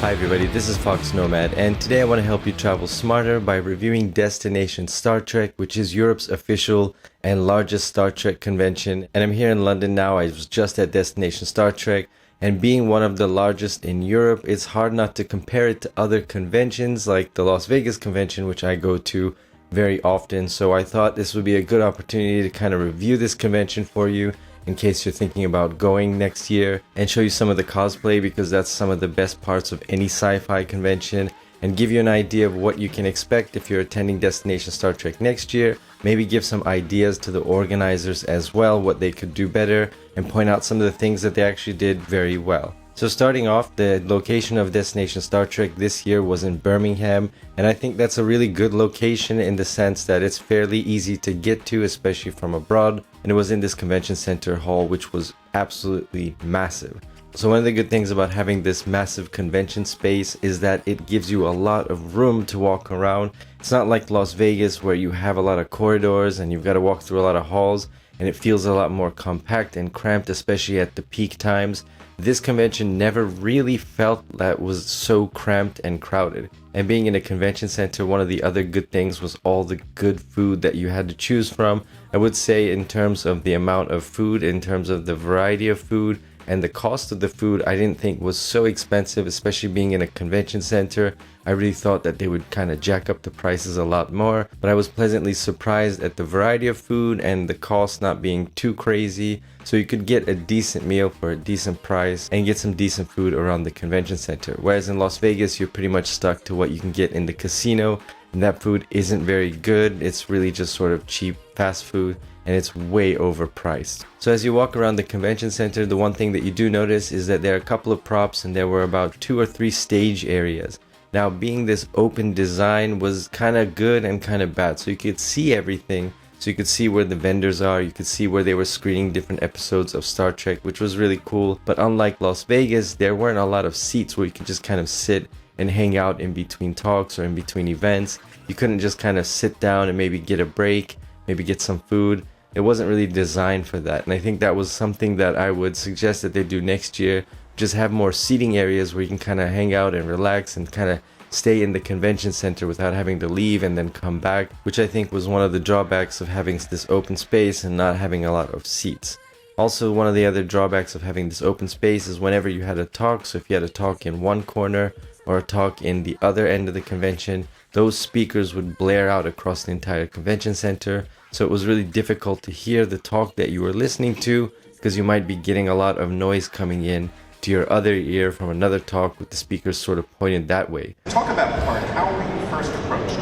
Hi everybody, this is foXnoMad, and today I want to help you travel smarter by reviewing Destination Star Trek, which is Europe's official and largest Star Trek convention. And I'm here in London now. I was just at Destination Star Trek, and being one of the largest in Europe, it's hard not to compare it to other conventions like the Las Vegas convention, which I go to very often. So I thought this would be a good opportunity to kind of review this convention for you in case you're thinking about going next year, and show you some of the cosplay, because that's some of the best parts of any sci-fi convention, and give you an idea of what you can expect if you're attending Destination Star Trek next year. Maybe give some ideas to the organizers as well, what they could do better, and point out some of the things that they actually did very well. So starting off, the location of Destination Star Trek this year was in Birmingham, and I think that's a really good location in the sense that it's fairly easy to get to, especially from abroad, and it was in this convention center hall, which was absolutely massive. So one of the good things about having this massive convention space is that it gives you a lot of room to walk around. It's not like Las Vegas where you have a lot of corridors and you've got to walk through a lot of halls, and it feels a lot more compact and cramped, especially at the peak times. This convention never really felt that it was so cramped and crowded. And being in a convention center, one of the other good things was all the good food that you had to choose from. I would say in terms of the amount of food, in terms of the variety of food, and the cost of the food, I didn't think was so expensive, especially being in a convention center. I really thought that they would kind of jack up the prices a lot more, but I was pleasantly surprised at the variety of food and the cost not being too crazy. So you could get a decent meal for a decent price and get some decent food around the convention center. Whereas in Las Vegas, you're pretty much stuck to what you can get in the casino, and that food isn't very good. It's really just sort of cheap fast food, and it's way overpriced. So as you walk around the convention center, the one thing that you do notice is that there are a couple of props, and there were about 2 or 3 stage areas. Now, being this open design was kind of good and kind of bad. So you could see everything. So you could see where the vendors are, you could see where they were screening different episodes of Star Trek, which was really cool. But unlike Las Vegas, there weren't a lot of seats where you could just kind of sit and hang out in between talks or in between events. You couldn't just kind of sit down and maybe get a break, maybe get some food. It wasn't really designed for that, and I think that was something that I would suggest that they do next year. Just have more seating areas where you can kind of hang out and relax and kind of stay in the convention center without having to leave and then come back, which I think was one of the drawbacks of having this open space and not having a lot of seats. Also, one of the other drawbacks of having this open space is whenever you had a talk, so if you had a talk in one corner or a talk in the other end of the convention, those speakers would blare out across the entire convention center. So it was really difficult to hear the talk that you were listening to, because you might be getting a lot of noise coming in to your other ear from another talk with the speakers sort of pointed that way. Talk about the part, how were you first approached?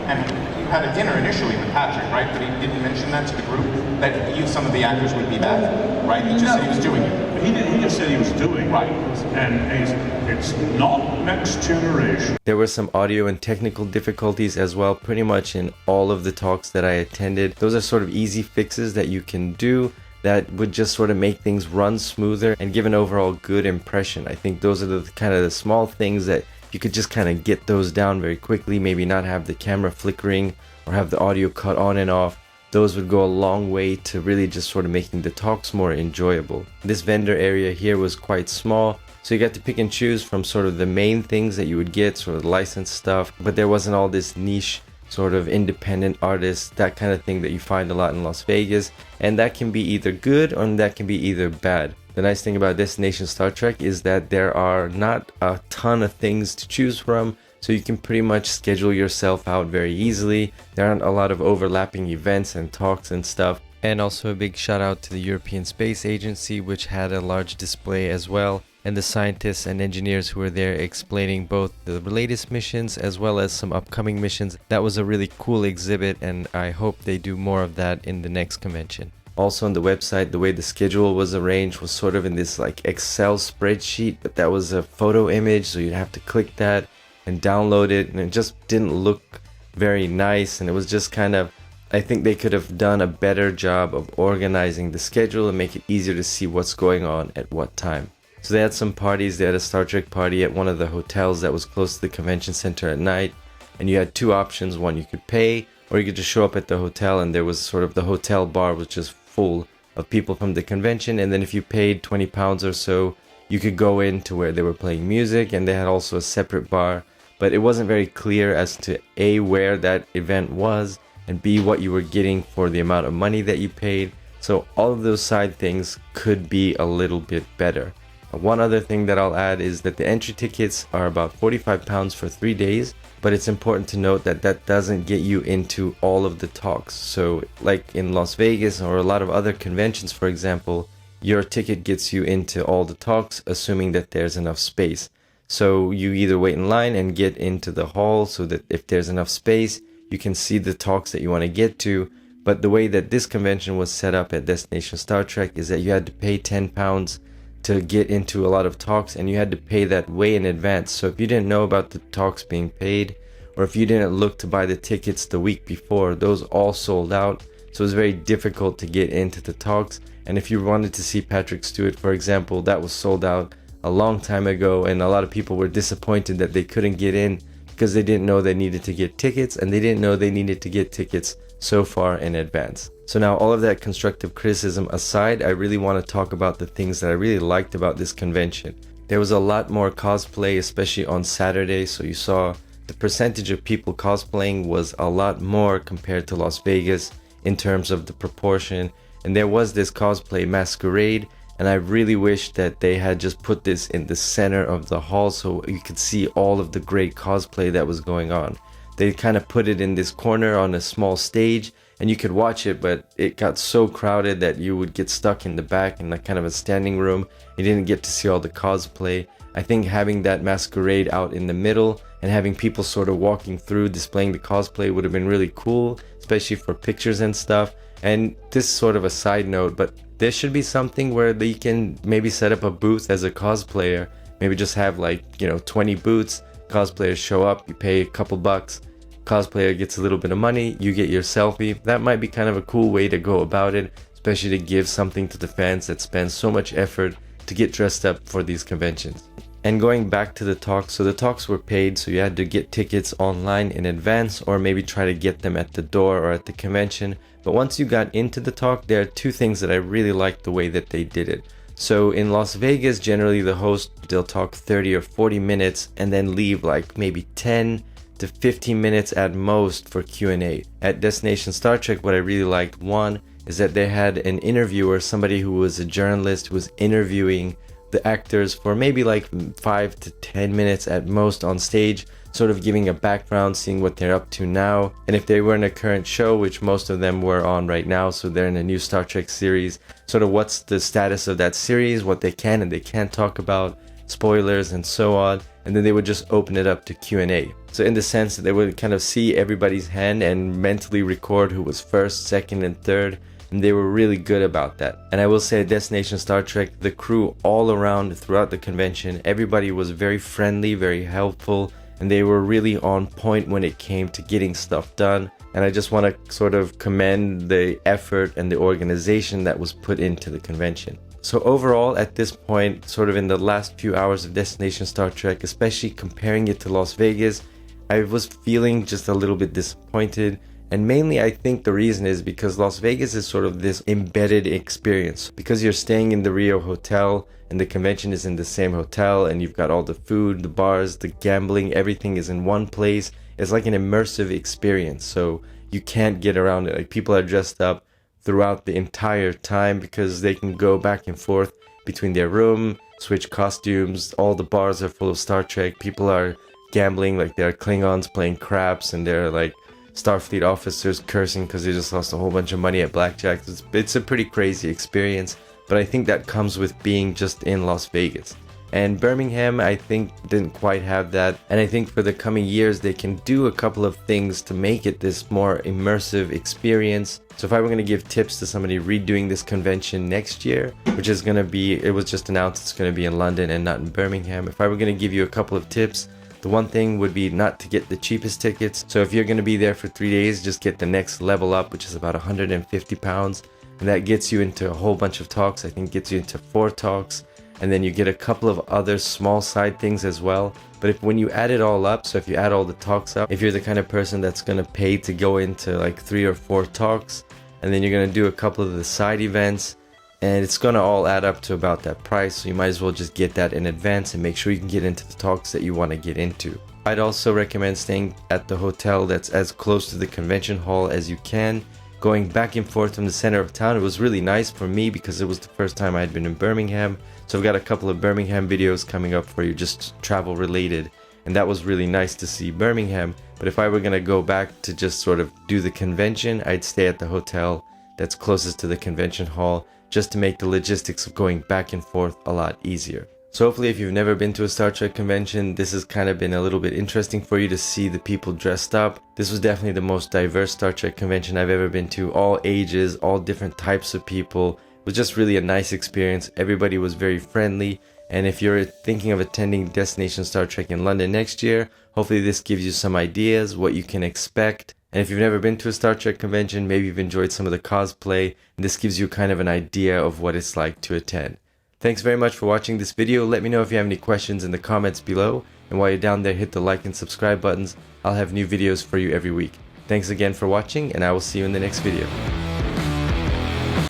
And you had a dinner initially with Patrick, right? But he didn't mention that to the group, that you, some of the actors would be back, right? He just said he was doing it. He just said he was doing it. Right. And it's not next generation. There were some audio and technical difficulties as well, pretty much in all of the talks that I attended. Those are sort of easy fixes that you can do that would just sort of make things run smoother and give an overall good impression. I think those are the kind of the small things that you could just kind of get those down very quickly, maybe not have the camera flickering or have the audio cut on and off. Those would go a long way to really just sort of making the talks more enjoyable. This vendor area here was quite small, so you got to pick and choose from sort of the main things that you would get, sort of licensed stuff, but there wasn't all this niche sort of independent artists, that kind of thing that you find a lot in Las Vegas, and that can be either good or that can be either bad. The nice thing about Destination Star Trek is that there are not a ton of things to choose from, so you can pretty much schedule yourself out very easily. There aren't a lot of overlapping events and talks and stuff. And also a big shout out to the European Space Agency, which had a large display as well, and the scientists and engineers who were there explaining both the latest missions as well as some upcoming missions. That was a really cool exhibit, and I hope they do more of that in the next convention. Also on the website, the way the schedule was arranged was sort of in this like Excel spreadsheet, but that was a photo image, so you'd have to click that and download it, and it just didn't look very nice, and it was just kind of, I think they could have done a better job of organizing the schedule and make it easier to see what's going on at what time. So they had some parties. They had a Star Trek party at one of the hotels that was close to the convention center at night, and you had 2 options. One, you could pay, or you could just show up at the hotel, and there was sort of the hotel bar was just full of people from the convention, and then if you paid £20 or so, you could go into where they were playing music, and they had also a separate bar, but it wasn't very clear as to A, where that event was, and B, what you were getting for the amount of money that you paid. So all of those side things could be a little bit better. One other thing that I'll add is that the entry tickets are about £45 for 3 days, but it's important to note that that doesn't get you into all of the talks. So like in Las Vegas or a lot of other conventions, for example, your ticket gets you into all the talks, assuming that there's enough space. So you either wait in line and get into the hall so that if there's enough space, you can see the talks that you want to get to. But the way that this convention was set up at Destination Star Trek is that you had to pay £10 to get into a lot of talks, and you had to pay that way in advance. So if you didn't know about the talks being paid, or if you didn't look to buy the tickets the week before, those all sold out. So it was very difficult to get into the talks. And if you wanted to see Patrick Stewart, for example, that was sold out a long time ago, and a lot of people were disappointed that they couldn't get in because they didn't know they needed to get tickets, and they didn't know they needed to get tickets so far in advance. So now, all of that constructive criticism aside, I really want to talk about the things that I really liked about this convention. There was a lot more cosplay, especially on Saturday, so you saw the percentage of people cosplaying was a lot more compared to Las Vegas in terms of the proportion. And there was this Cosplay Masquerade, and I really wish that they had just put this in the center of the hall so you could see all of the great cosplay that was going on. They kind of put it in this corner on a small stage, and you could watch it, but it got so crowded that you would get stuck in the back in like kind of a standing room. You didn't get to see all the cosplay. I think having that masquerade out in the middle and having people sort of walking through displaying the cosplay would have been really cool, especially for pictures and stuff. And this is sort of a side note, but there should be something where you can maybe set up a booth as a cosplayer. Maybe just have 20 booths. Cosplayers show up, you pay a couple bucks, cosplayer gets a little bit of money, you get your selfie. That might be kind of a cool way to go about it, especially to give something to the fans that spend so much effort to get dressed up for these conventions. And going back to the talks, so the talks were paid, so you had to get tickets online in advance or maybe try to get them at the door or at the convention. But once you got into the talk, there are two things that I really liked the way that they did it. So in Las Vegas, generally the host, they'll talk 30 or 40 minutes and then leave like maybe 10 to 15 minutes at most for Q&A. At Destination Star Trek, what I really liked, one, is that they had an interviewer, somebody who was a journalist who was interviewing the actors for maybe like 5 to 10 minutes at most on stage, sort of giving a background, seeing what they're up to now. And if they were in a current show, which most of them were on right now, so they're in a new Star Trek series, sort of what's the status of that series, what they can and they can't talk about, spoilers and so on. And then they would just open it up to Q&A. So in the sense that they would kind of see everybody's hand and mentally record who was first, second, and third. And they were really good about that. And I will say at Destination Star Trek, the crew all around throughout the convention, everybody was very friendly, very helpful, and they were really on point when it came to getting stuff done. And I just want to sort of commend the effort and the organization that was put into the convention. So overall, at this point, sort of in the last few hours of Destination Star Trek, especially comparing it to Las Vegas, I was feeling just a little bit disappointed. And mainly I think the reason is because Las Vegas is sort of this embedded experience. Because you're staying in the Rio Hotel and the convention is in the same hotel and you've got all the food, the bars, the gambling, everything is in one place. It's like an immersive experience. So you can't get around it. Like people are dressed up throughout the entire time because they can go back and forth between their room, switch costumes. All the bars are full of Star Trek. People are gambling like they're Klingons playing craps, and they're like Starfleet officers cursing because they just lost a whole bunch of money at blackjack. It's a pretty crazy experience, but I think that comes with being just in Las Vegas. And Birmingham, I think, didn't quite have that. And I think for the coming years, they can do a couple of things to make it this more immersive experience. So if I were going to give tips to somebody redoing this convention next year, which is going to be, it was just announced it's going to be in London and not in Birmingham. If I were going to give you a couple of tips, the one thing would be not to get the cheapest tickets. So if you're going to be there for 3 days, just get the next level up, which is about £150. And that gets you into a whole bunch of talks. I think gets you into 4 talks. And then you get a couple of other small side things as well. But when you add it all up, so if you add all the talks up, if you're the kind of person that's going to pay to go into like 3 or 4 talks, and then you're going to do a couple of the side events, and it's gonna all add up to about that price, so you might as well just get that in advance and make sure you can get into the talks that you want to get into. I'd also recommend staying at the hotel that's as close to the convention hall as you can. Going back and forth from the center of town, it was really nice for me because it was the first time I had been in Birmingham. So I've got a couple of Birmingham videos coming up for you, just travel related, and that was really nice to see Birmingham. But if I were gonna go back to just sort of do the convention, I'd stay at the hotel that's closest to the convention hall, just to make the logistics of going back and forth a lot easier. So hopefully if you've never been to a Star Trek convention, this has kind of been a little bit interesting for you to see the people dressed up. This was definitely the most diverse Star Trek convention I've ever been to, all ages, all different types of people. It was just really a nice experience. Everybody was very friendly, and if you're thinking of attending Destination Star Trek in London next year, hopefully this gives you some ideas, what you can expect. And if you've never been to a Star Trek convention, maybe you've enjoyed some of the cosplay, and this gives you kind of an idea of what it's like to attend. Thanks very much for watching this video. Let me know if you have any questions in the comments below. And while you're down there, hit the like and subscribe buttons. I'll have new videos for you every week. Thanks again for watching, and I will see you in the next video.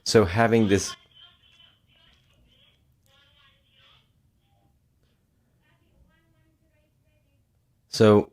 So having this... So